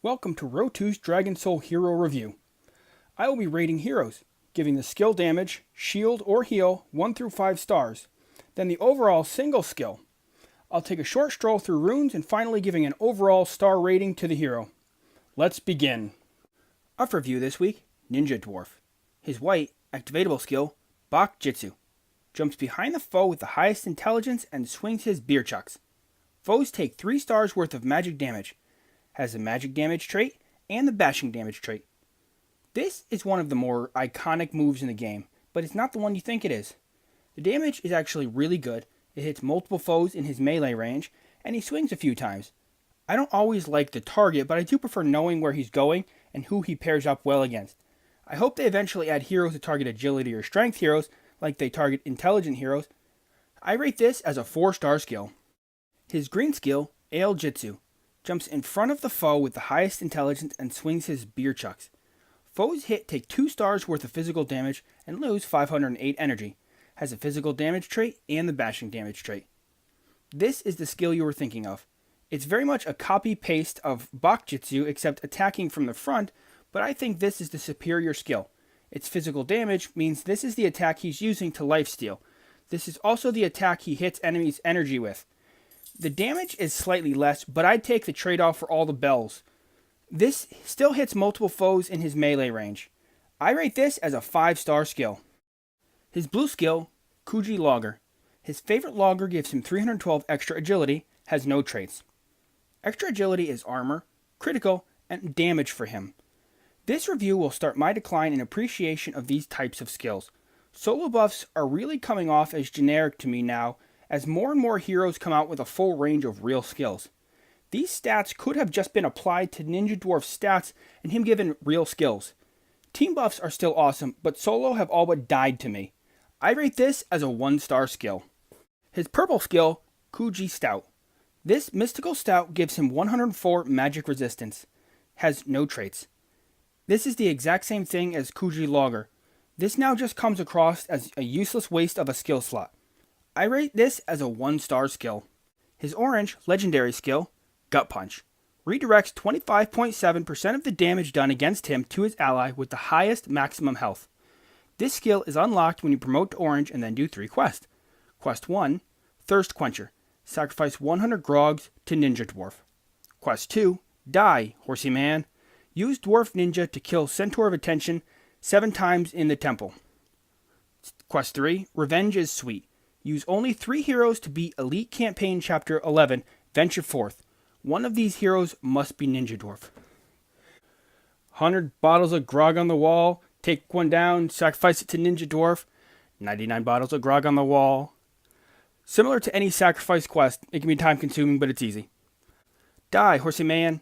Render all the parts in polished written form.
Welcome to Rotu's DragonSoul Hero Review. I will be rating heroes, giving the skill damage, shield, or heal 1 through 5 stars, then the overall single skill. I'll take a short stroll through runes and finally giving an overall star rating to the hero. Let's begin. Our review this week, Ninja Dwarf. His white, activatable skill, Bak Jitsu. Jumps behind the foe with the highest intelligence and swings his beer chucks. Foes take 3 stars worth of magic damage. Has the magic damage trait and the bashing damage trait. This is one of the more iconic moves in the game, but it's not the one you think it is. The damage is actually really good. It hits multiple foes in his melee range, and he swings a few times. I don't always like the target, but I do prefer knowing where he's going and who he pairs up well against. I hope they eventually add heroes to target agility or strength heroes, like they target intelligent heroes. I rate this as a 4-star skill. His green skill, Ale Jitsu. Jumps in front of the foe with the highest intelligence and swings his beer chucks. Foes hit take 2 stars worth of physical damage and lose 508 energy. Has a physical damage trait and the bashing damage trait. This is the skill you were thinking of. It's very much a copy-paste of Bak Jitsu except attacking from the front, but I think this is the superior skill. Its physical damage means this is the attack he's using to lifesteal. This is also the attack he hits enemies' energy with. The damage is slightly less, but I'd take the trade-off for all the bells. This still hits multiple foes in his melee range. I rate this as a 5-star skill. His blue skill, Kuji Logger. His favorite logger gives him 312 extra agility, has no traits. Extra agility is armor, critical, and damage for him. This review will start my decline in appreciation of these types of skills. Solo buffs are really coming off as generic to me now, as more and more heroes come out with a full range of real skills. These stats could have just been applied to Ninja Dwarf's stats and him given real skills. Team buffs are still awesome, but solo have all but died to me. I rate this as a 1-star skill. His purple skill, Kuji Stout. This mystical stout gives him 104 magic resistance. Has no traits. This is the exact same thing as Kuji Logger. This now just comes across as a useless waste of a skill slot. I rate this as a 1-star skill. His orange, legendary skill, Gut Punch. Redirects 25.7% of the damage done against him to his ally with the highest maximum health. This skill is unlocked when you promote to orange and then do 3 quests. Quest 1, Thirst Quencher. Sacrifice 100 grogs to Ninja Dwarf. Quest 2, Die, Horsey Man. Use Dwarf Ninja to kill Centaur of Attention 7 times in the temple. Quest 3, Revenge is Sweet. Use only 3 heroes to beat Elite Campaign Chapter 11, Venture Forth. One of these heroes must be Ninja Dwarf. 100 bottles of grog on the wall. Take one down, sacrifice it to Ninja Dwarf. 99 bottles of grog on the wall. Similar to any sacrifice quest, it can be time consuming, but it's easy. Die, Horsey Man.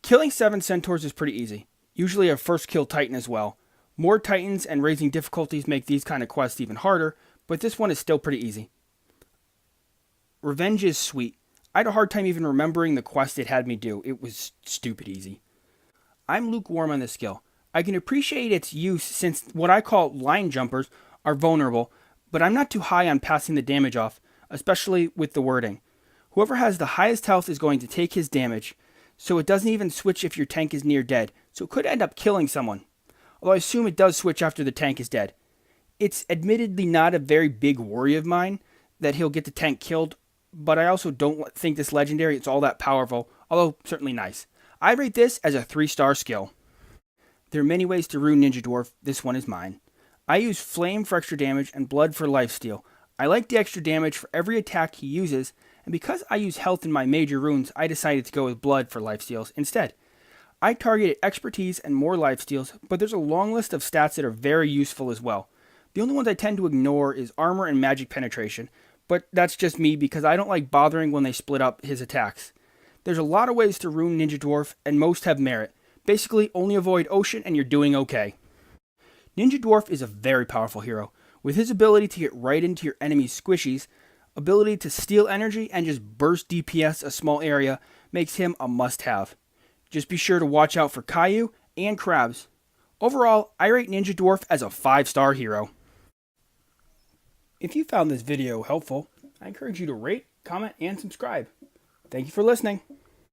Killing 7 centaurs is pretty easy. Usually a first kill titan as well. More titans and raising difficulties make these kind of quests even harder, but this one is still pretty easy. Revenge is Sweet. I had a hard time even remembering the quest it had me do. It was stupid easy. I'm lukewarm on this skill. I can appreciate its use since what I call line jumpers are vulnerable, but I'm not too high on passing the damage off, especially with the wording. Whoever has the highest health is going to take his damage, so it doesn't even switch if your tank is near dead, so it could end up killing someone. Although I assume it does switch after the tank is dead. It's admittedly not a very big worry of mine that he'll get the tank killed, but I also don't think this legendary is all that powerful, although certainly nice. I rate this as a 3-star skill. There are many ways to rune Ninja Dwarf, this one is mine. I use Flame for extra damage and Blood for lifesteal. I like the extra damage for every attack he uses, and because I use health in my major runes, I decided to go with Blood for lifesteals instead. I targeted expertise and more lifesteals, but there's a long list of stats that are very useful as well. The only ones I tend to ignore is armor and magic penetration, but that's just me because I don't like bothering when they split up his attacks. There's a lot of ways to rune Ninja Dwarf, and most have merit. Basically, only avoid ocean and you're doing okay. Ninja Dwarf is a very powerful hero. With his ability to get right into your enemy's squishies, ability to steal energy and just burst DPS a small area makes him a must-have. Just be sure to watch out for Caillou and crabs. Overall, I rate Ninja Dwarf as a 5-star hero. If you found this video helpful, I encourage you to rate, comment, and subscribe. Thank you for listening.